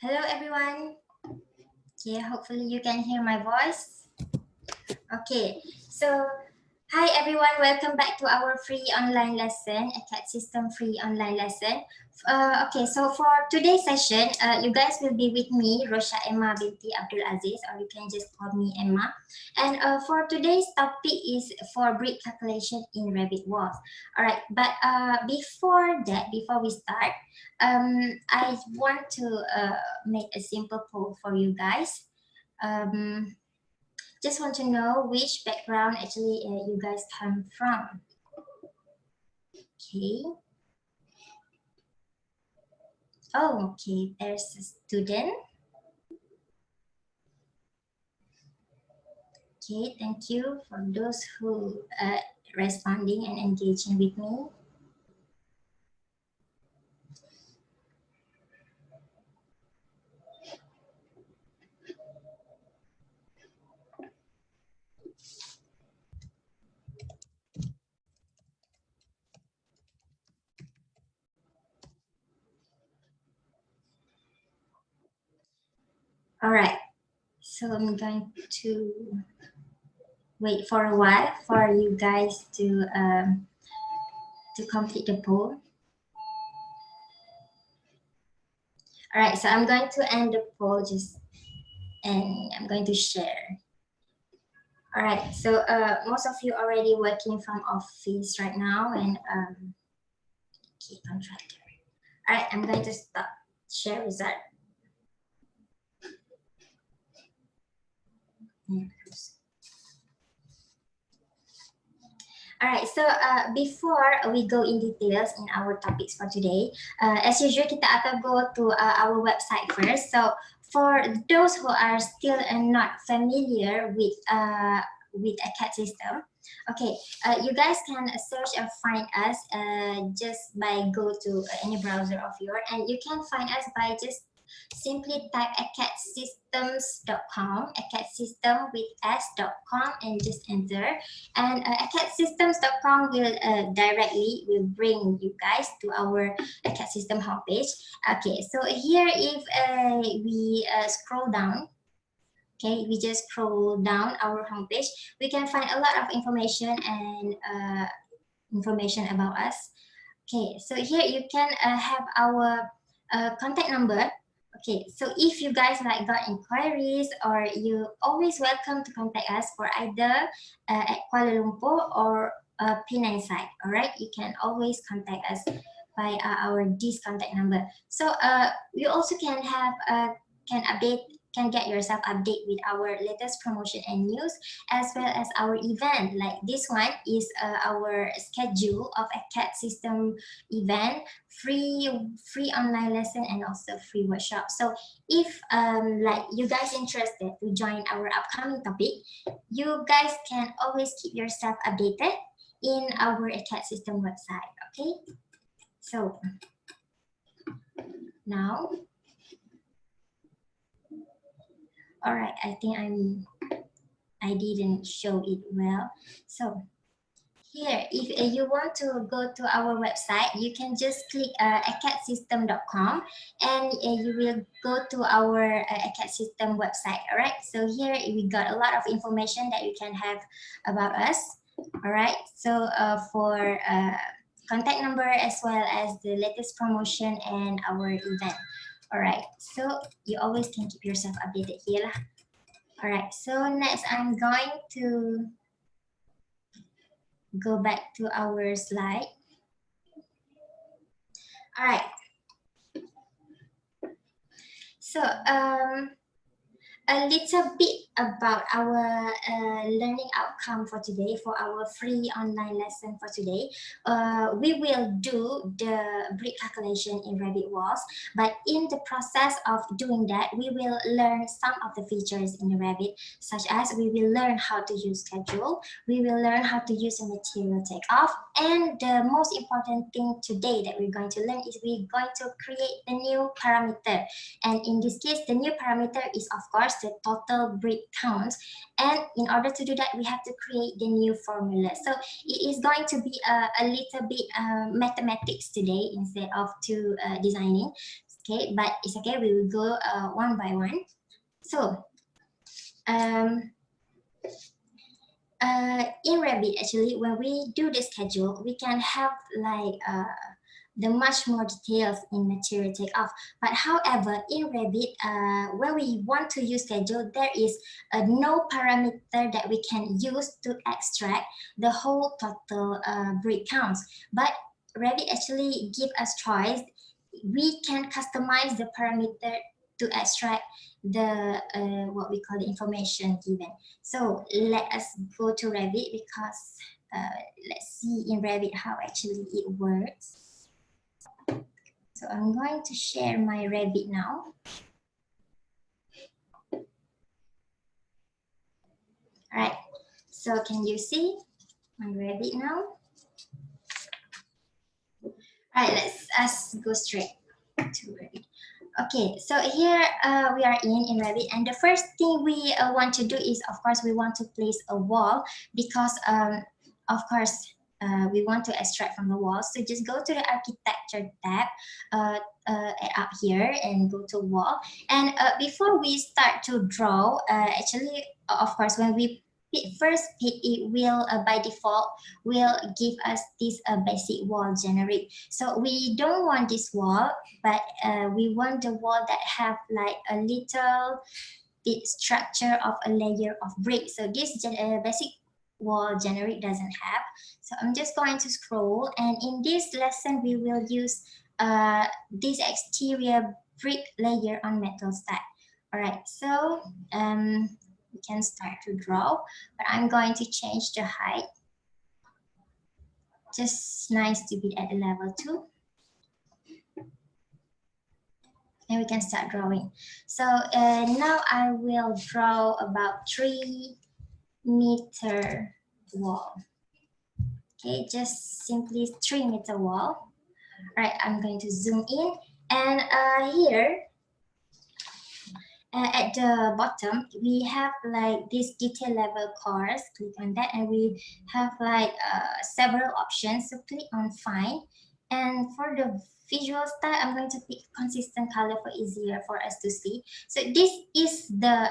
Hello everyone. Okay, hopefully you can hear my voice. Okay, so hi everyone, welcome back to our free online lesson, Acad system free online lesson. Okay, so for today's session, you guys will be with me, Rosha Emma binti Abdul Aziz, or you can just call me Emma. And for today's topic is for brick calculation in Revit walls. All right, but before we start, I want to make a simple poll for you guys. Just want to know which background actually you guys come from. Okay. Oh, okay. There's a student. Okay, thank you for those who responding and engaging with me. All right, so I'm going to wait for a while for you guys to complete the poll. All right, so I'm going to end the poll and I'm going to share. All right, so most of you already working from office right now and key contractor. All right, I'm going to stop share result. All right, so before we go in details in our topics for today, as usual, kita akan go to our website first. So for those who are still not familiar with Acad system, okay, you guys can search and find us just by go to any browser of yours, and you can find us by just simply type acadsystems.com, acadsystem with s.com, and just enter. And acadsystems.com will directly will bring you guys to our Acad system homepage. Okay, so here if we scroll down, okay, we just scroll down our homepage, we can find a lot of information and information about us. Okay, so here you can have our contact number. Okay, so if you guys like got inquiries, or you always welcome to contact us for either at Kuala Lumpur or Penang side. All right, you can always contact us by our this contact number. So you also can have can get yourself update with our latest promotion and news, as well as our event. Like this one is our schedule of Acad system event, free online lesson, and also free workshop. So if like you guys interested to join our upcoming topic, you guys can always keep yourself updated in our Acad system website. Okay, so now, all right, I think I didn't show it well. So here, if you want to go to our website, you can just click acadsystem.com, and you will go to our Acad system website. All right, so here we got a lot of information that you can have about us. All right, so for contact number as well as the latest promotion and our event. All right, so you always can keep yourself updated here. All right, so next I'm going to go back to our slide. All right. So a little bit about our learning outcome for today, for our free online lesson for today. We will do the brick calculation in Revit walls, but in the process of doing that, we will learn some of the features in the Revit, such as we will learn how to use schedule, we will learn how to use a material takeoff, and the most important thing today that we're going to learn is we're going to create the new parameter. And in this case, the new parameter is, of course, the total brick count. And in order to do that, we have to create the new formula. So it is going to be a little bit mathematics today instead of designing. Okay, but it's okay. We will go one by one. So in Revit, actually, when we do the schedule, we can have like the much more details in material takeoff. But however, in Revit, when we want to use schedule, there is no parameter that we can use to extract the whole total brick counts. But Revit actually give us choice. We can customize the parameter to extract the what we call the information given. So let us go to Revit because let's see in Revit how actually it works. So I'm going to share my Revit now. All right, so can you see my Revit now? All right, let's go straight to Revit. Okay, so here we are in Revit, and the first thing we want to do is, of course, we want to place a wall because, of course, we want to extract from the wall. So just go to the architecture tab up here and go to wall. And before we start to draw, actually, of course, when we first pick, it will by default will give us this basic wall generate. So we don't want this wall, but we want the wall that have like a little bit structure of a layer of brick. So this basic wall generate doesn't have. So I'm just going to scroll, and in this lesson we will use this exterior brick layer on metal stack. All right, so we can start to draw, but I'm going to change the height. Just nice to be at the level 2. And we can start drawing. So now I will draw about 3-meter wall. Okay, just simply 3-meter wall. All right, I'm going to zoom in, and here at the bottom, we have like this detail level course. Click on that, and we have like several options. So click on find, and for the visual style, I'm going to pick consistent color for easier for us to see. So this is the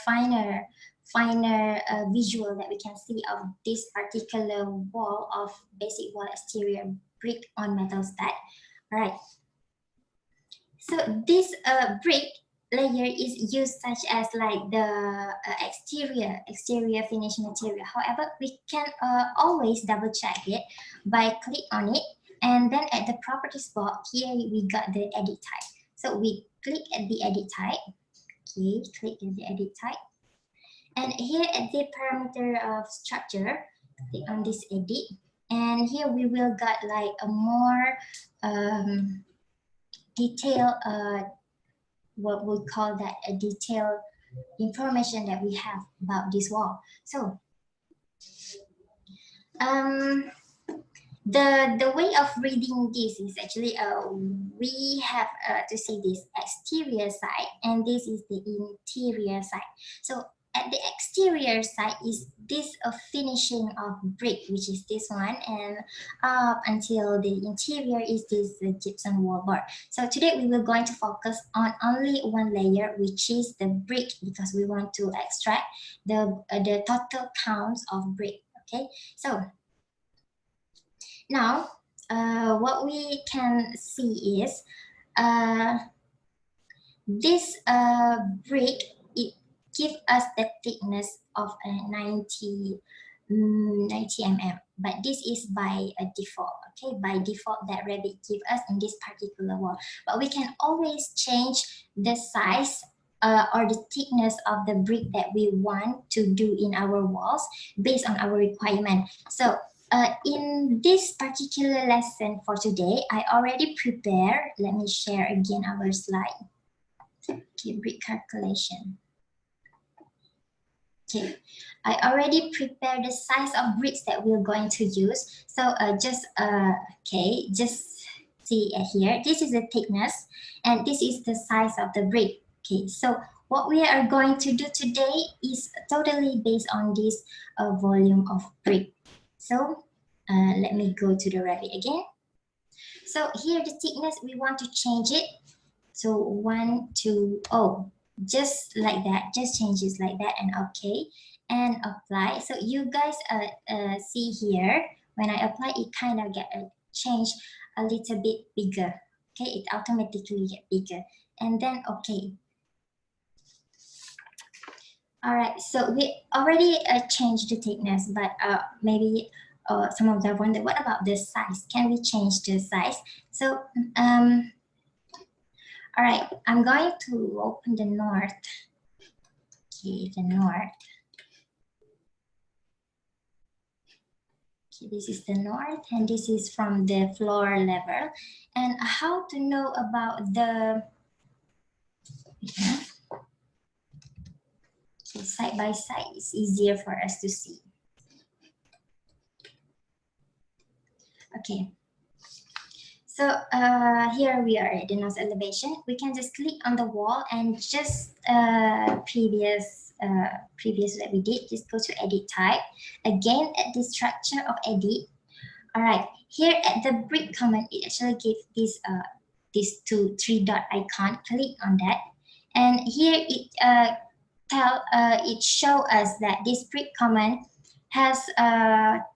finer visual that we can see of this particular wall of basic wall exterior brick on metal stack. All right. So this brick layer is used such as like the exterior finish material. However, we can always double check it by click on it, and then at the properties box here we got the edit type. So we click at the edit type. Okay, click at the edit type, and here at the parameter of structure, click on this edit, and here we will got like a more detailed what we call that a detailed information that we have about this wall. So the way of reading this is actually we have to say this exterior side, and this is the interior side. So at the exterior side is this finishing of brick, which is this one, and up until the interior is this gypsum wall board. So today we will going to focus on only one layer, which is the brick, because we want to extract the total counts of brick. Okay, so now what we can see is this brick, it gives us the thickness of 90 mm, but this is by a default. Okay, by default that Revit give us in this particular wall, but we can always change the size or the thickness of the brick that we want to do in our walls based on our requirement. So in this particular lesson for today, I already prepared. Let me share again our slide. Okay, brick calculation. Okay, I already prepared the size of bricks that we're going to use. So just see here. This is the thickness, and this is the size of the brick. Okay, so what we are going to do today is totally based on this volume of brick. So let me go to the Revit again. So here the thickness, we want to change it. So 1, 2, oh, just like that, just change it like that, and okay, and apply. So you guys see here, when I apply, it kind of get a change a little bit bigger. Okay, it automatically get bigger, and then okay. All right, so we already changed the thickness, but maybe some of them wonder, what about the size? Can we change the size? So all right, I'm going to open the north. Okay, the north. Okay, this is the north, and this is from the floor level. And how to know about the okay, side by side is easier for us to see. Okay. So here we are at the nose elevation. We can just click on the wall and just previous that we did, just go to edit type. Again, at the structure of edit. All right, here at the brick command, it actually gives this these three dot icon. Click on that, and here it it show us that this brick command has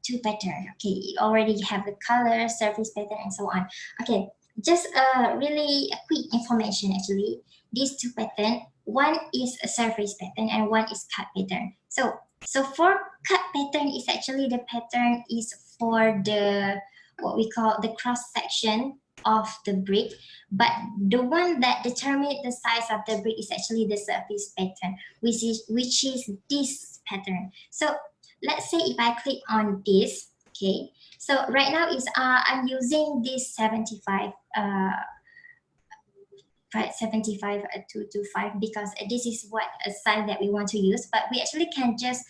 two pattern. Okay, it already have the color, surface pattern, and so on. Okay, just really a quick information actually. These two pattern, one is a surface pattern and one is cut pattern. So for cut pattern is actually the pattern is for the what we call the cross section of the brick, but the one that determines the size of the brick is actually the surface pattern, which is this pattern. So let's say if I click on this, okay, so right now is I'm using this 75 to 5 because this is what a size that we want to use, but we actually can just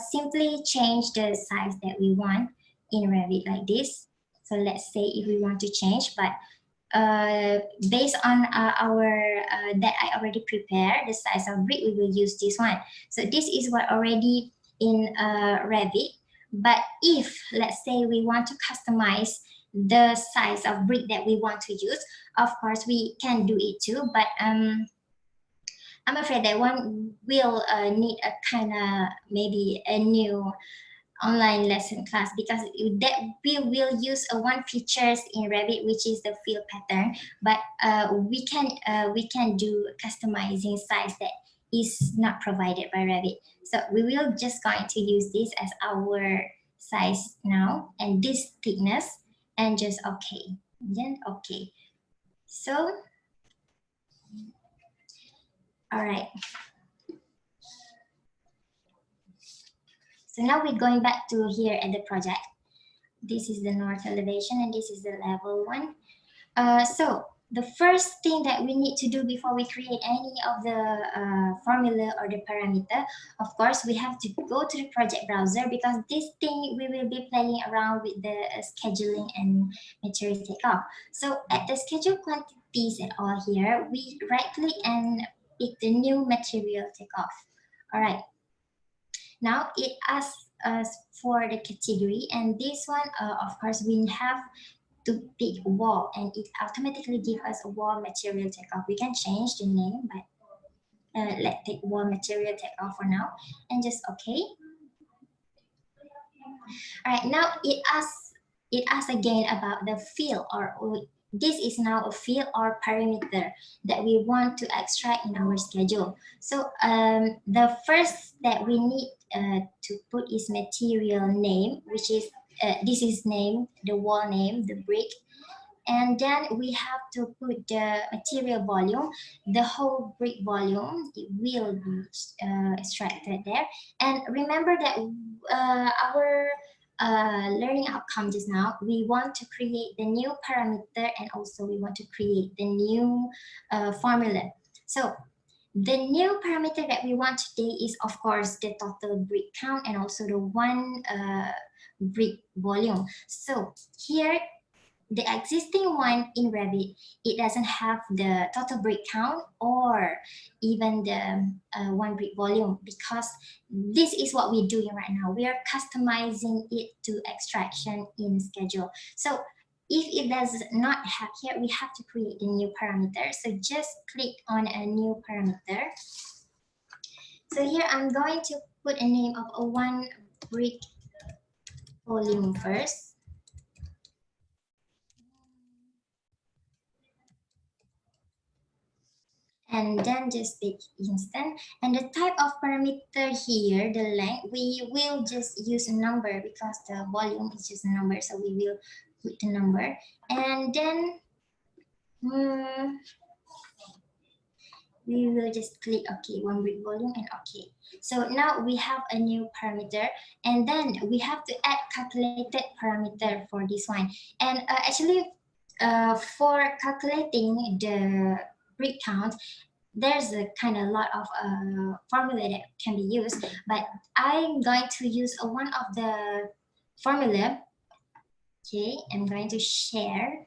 simply change the size that we want in Revit like this. So let's say if we want to change, but based on our that I already prepared the size of brick, we will use this one. So this is what already in Revit. But if let's say we want to customize the size of brick that we want to use, of course we can do it too, but I'm afraid that one will need a kind of maybe a new online lesson class, because that we will use one features in Revit, which is the fill pattern, but we can do customizing size that is not provided by Revit. So we will just going to use this as our size now, and this thickness, and just okay, then okay. So all right, so now we're going back to here at the project. This is the north elevation and this is the level 1. So the first thing that we need to do before we create any of the formula or the parameter, of course, we have to go to the project browser, because this thing we will be playing around with the scheduling and material takeoff. So at the schedule quantities and all here, we right click and pick the new material takeoff. All right. Now it asks us for the category, and this one, of course, we have to pick wall, and it automatically gives us a wall material takeoff. We can change the name, but let's take wall material takeoff for now, and just okay. All right, now it asks again about the field, or this is now a field or parameter that we want to extract in our schedule. So the first that we need to put is material name, which is this is name, the wall name, the brick. And then we have to put the material volume, the whole brick volume, it will be extracted there. And remember that our learning outcome just now, we want to create the new parameter, and also we want to create the new formula. So the new parameter that we want today is, of course, the total brick count and also the one brick volume. So here, the existing one in Revit, it doesn't have the total brick count or even the one brick volume, because this is what we're doing right now. We are customizing it to extraction in schedule. So If it does not have here, we have to create a new parameter. So just click on a new parameter. So here I'm going to put a name of a one brick volume first. And then just take instant, and the type of parameter here, the length, we will just use a number because the volume is just a number, so we will put the number. And then we will just click OK, one brick volume, and OK. So now we have a new parameter, and then we have to add calculated parameter for this one. And actually for calculating the brick count, there's a kind of lot of formula that can be used, but I'm going to use one of the formula. Okay, I'm going to share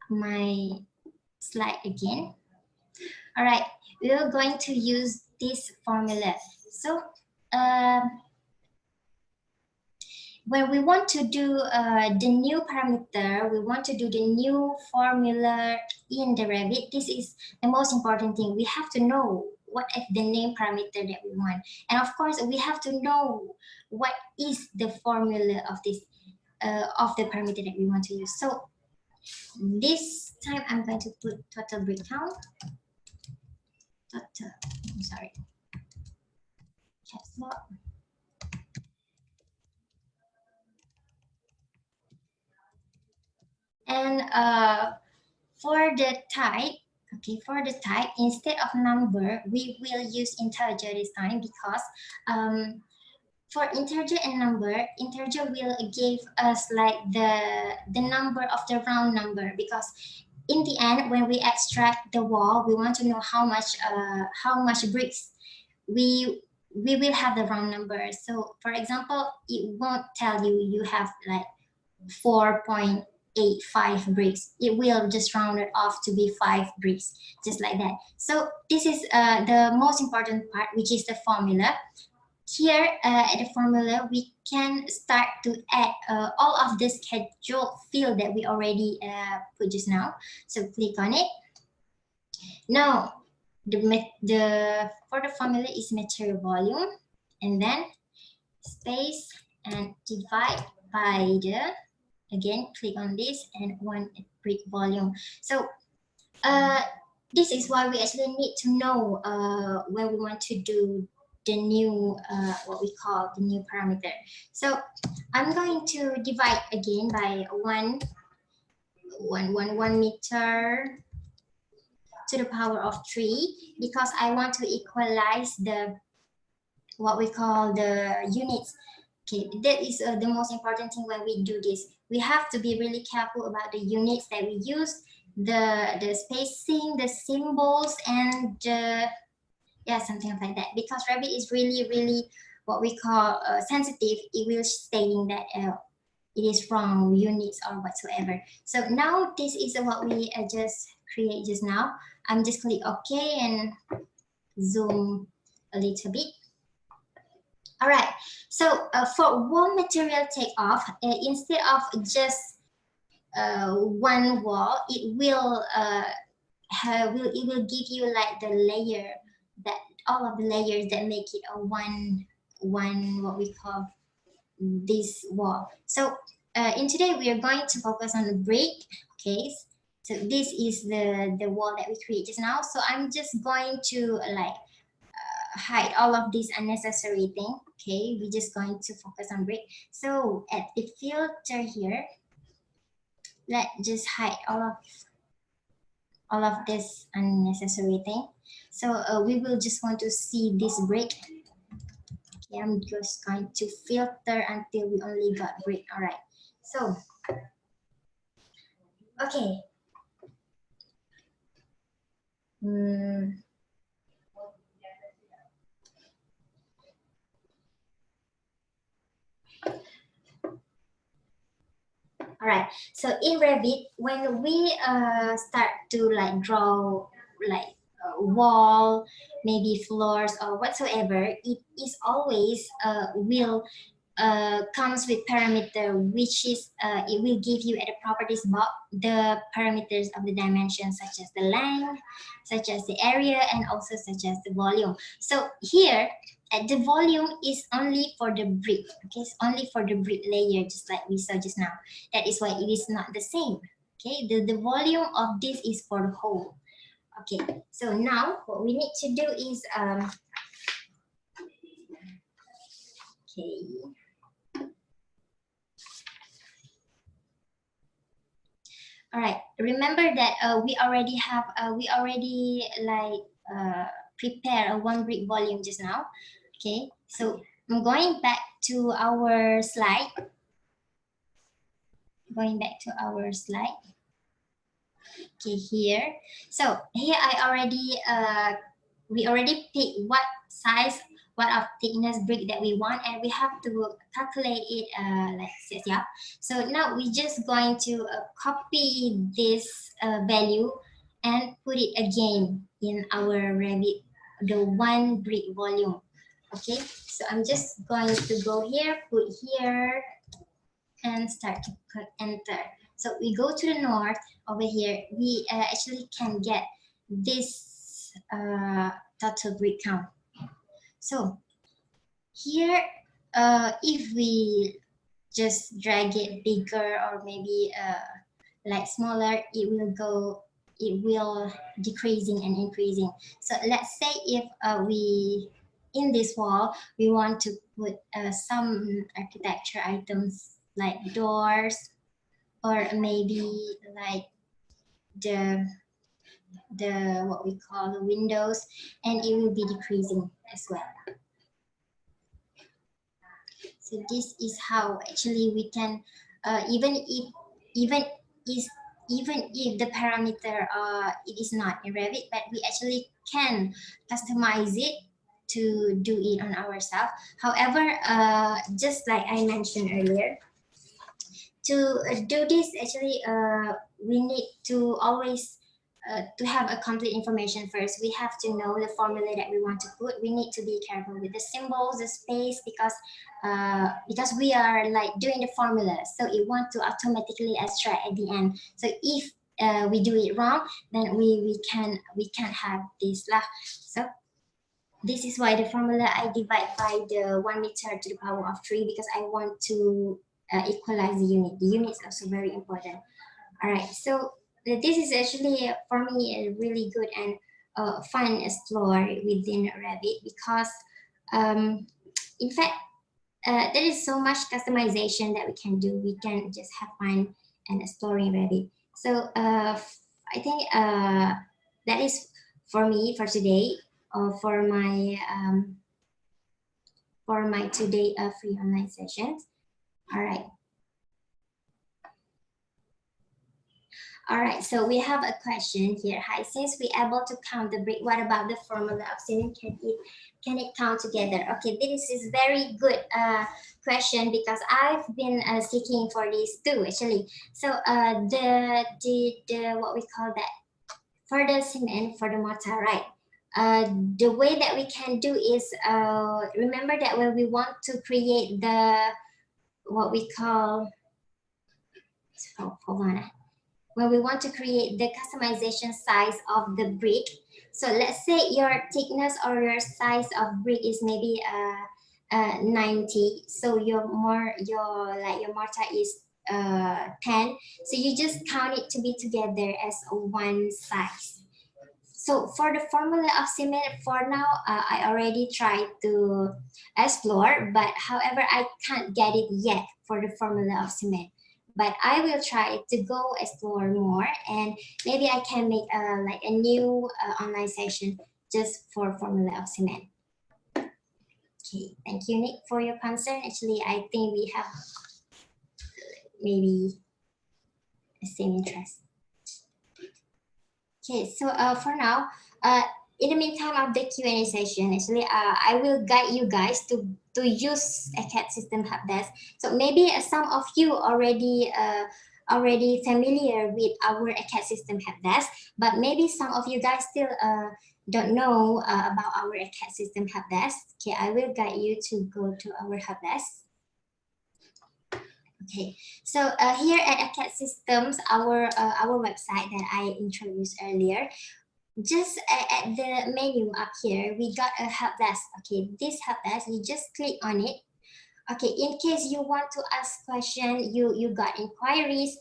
my slide again. All right, we're going to use this formula. So when we want to do the new parameter, we want to do the new formula in the Revit, this is the most important thing. We have to know what is the name parameter that we want. And of course, we have to know what is the formula of this of the parameter that we want to use. So this time I'm going to put total brick count. Total, I'm sorry. Caps lock. And for the type, okay, for the type, instead of number, we will use integer this time because for integer and number, integer will give us like the number of the round number, because in the end, when we extract the wall, we want to know how much bricks we will have the round number. So for example, it won't tell you you have like 4.85 bricks. It will just round it off to be 5 bricks, just like that. So this is the most important part, which is the formula. Here at the formula, we can start to add all of the schedule field that we already put just now. So click on it. Now, for the formula is material volume, and then space and divide by the, again, click on this and one brick volume. So this is why we actually need to know when we want to do the new, what we call the new parameter. So I'm going to divide again by 1 meter to the power of 3, because I want to equalize the, what we call the units. Okay, that is the most important thing when we do this. We have to be really careful about the units that we use, the spacing, the symbols, and yeah, something like that. Because Revit is really what we call sensitive. It will saying that it is wrong units or whatsoever. So now this is what we just create just now. I'm just click OK and zoom a little bit. All right, so for wall material takeoff, instead of just one wall, it will give you like the layer, that all of the layers that make it a one what we call this wall. So in today we are going to focus on the brick. Okay, so this is the wall that we created just now. So I'm just going to like hide all of this unnecessary thing. Okay, we're just going to focus on brick. So at the filter here, let's just hide all of this unnecessary thing. So we will just want to see this brick. Okay, I'm just going to filter until we only got brick. All right, so okay. All right, so in Revit, when we start to like draw like wall, maybe floors or whatsoever, it is always will comes with parameter, which is it will give you at the properties box the parameters of the dimensions, such as the length, such as the area, and also such as the volume. So here the volume is only for the brick. Okay, it's only for the brick layer, just like we saw just now. That is why it is not the same. Okay, the volume of this is for the whole. Okay, so now what we need to do is okay. All right. Remember that we already prepare a one brick volume just now. Okay. So I'm going back to our slide. Going back to our slide. Okay, here. So here we already picked what size, what of thickness brick that we want, and we have to calculate it like this, yeah. So now we just going to copy this value and put it again in our Revit, the one brick volume. Okay, so I'm just going to go here, put here, and start to click enter. So we go to the north over here. We actually can get this total brick count. So here, if we just drag it bigger or maybe like smaller, it will decreasing and increasing. So let's say if we in this wall we want to put some architecture items like doors, or maybe like the what we call the windows, and it will be decreasing as well. So this is how actually we can even if the parameter it is not in Revit, but we actually can customize it to do it on ourselves. However, just like I mentioned earlier, to do this, actually, we need to always to have a complete information first. We have to know the formula that we want to put. We need to be careful with the symbols, the space, because we are like doing the formula, so it want to automatically extract at the end. So if we do it wrong, then we can't have this lah. So this is why the formula I divide by the 1 meter to the power of 3, because I want to equalize the unit. The unit is also very important. All right, so this is actually for me a really good and fun explore within Revit, because in fact there is so much customization that we can do. We can just have fun and exploring Revit. So I think that is for me for today, for my today free online sessions. All right. All right, so we have a question here. Hi, since we're able to count the brick, what about the formula of cement? Can it count together? Okay, this is very good question, because I've been seeking for this too, actually. So the what we call that, for the cement, for the mortar, right? The way that we can do is, remember that when we want to create the, what we call, hold on. When we want to create the customization size of the brick, so let's say your thickness or your size of brick is maybe 90, so your mortar is 10, so you just count it to be together as one size. So for the formula of cement, for now, I already tried to explore, but however, I can't get it yet for the formula of cement. But I will try to go explore more, and maybe I can make like a new online session just for formula of cement. Okay, thank you, Nick, for your concern. Actually, I think we have maybe the same interest. Okay, so for now, in the meantime of the Q&A session, actually, I will guide you guys to use Acad System Help Desk. So maybe some of you already familiar with our Acad System Help Desk, but maybe some of you guys still don't know about our Acad System Help Desk. Okay, I will guide you to go to our Help Desk. Okay, so here at Acad Systems, our website that I introduced earlier, just at the menu up here, we got a help desk. Okay, this help desk, you just click on it. Okay, in case you want to ask question, you got inquiries,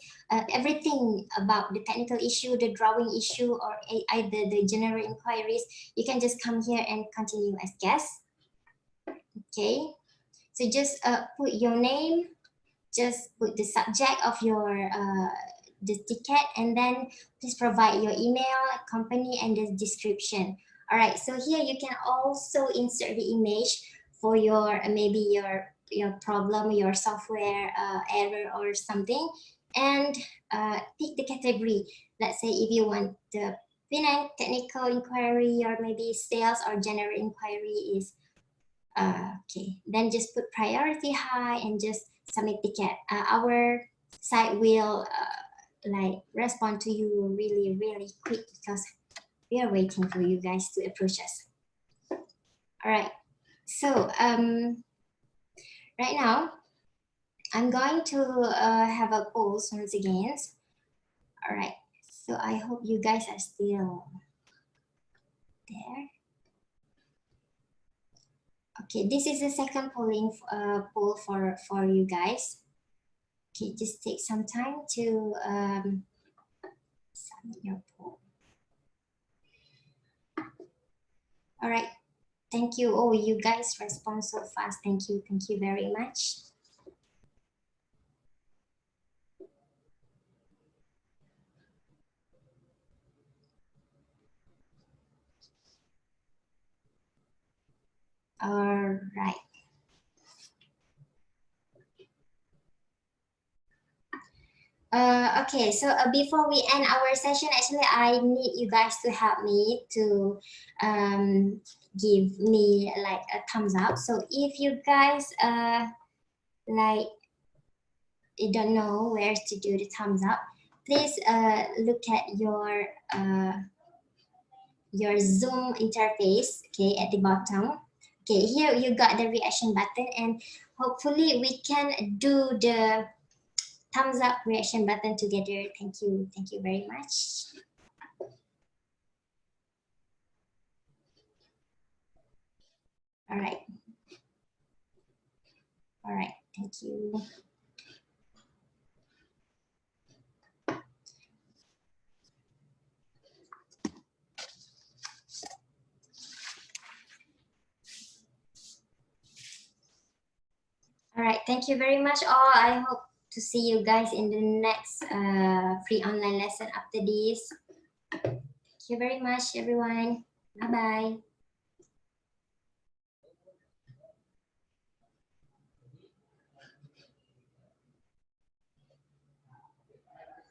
everything about the technical issue, the drawing issue, or either the general inquiries, you can just come here and continue as guest. Okay, so just put your name, just put the subject of your the ticket, and then please provide your email, company, and the description. All right, so here you can also insert the image for your maybe your problem, your software error or something, and pick the category. Let's say if you want the finance technical inquiry, or maybe sales or general inquiry is okay, then just put priority high and just submit ticket. Our site will like respond to you really quick, because we are waiting for you guys to approach us. All right, so right now I'm going to have a pause once again. All right, so I hope you guys are still there. Okay, this is the second polling poll for you guys. Okay, just take some time to submit your poll. All right, thank you. Oh, you guys respond so fast. Thank you very much. All right. Okay, so before we end our session, actually, I need you guys to help me to give me like a thumbs up. So if you guys like you don't know where to do the thumbs up, please look at your Zoom interface, okay, at the bottom. Okay, here you got the reaction button, and hopefully we can do the thumbs up reaction button together. Thank you very much. All right, thank you. All right, thank you very much all. I hope to see you guys in the next free online lesson after this. Thank you very much, everyone. Bye-bye.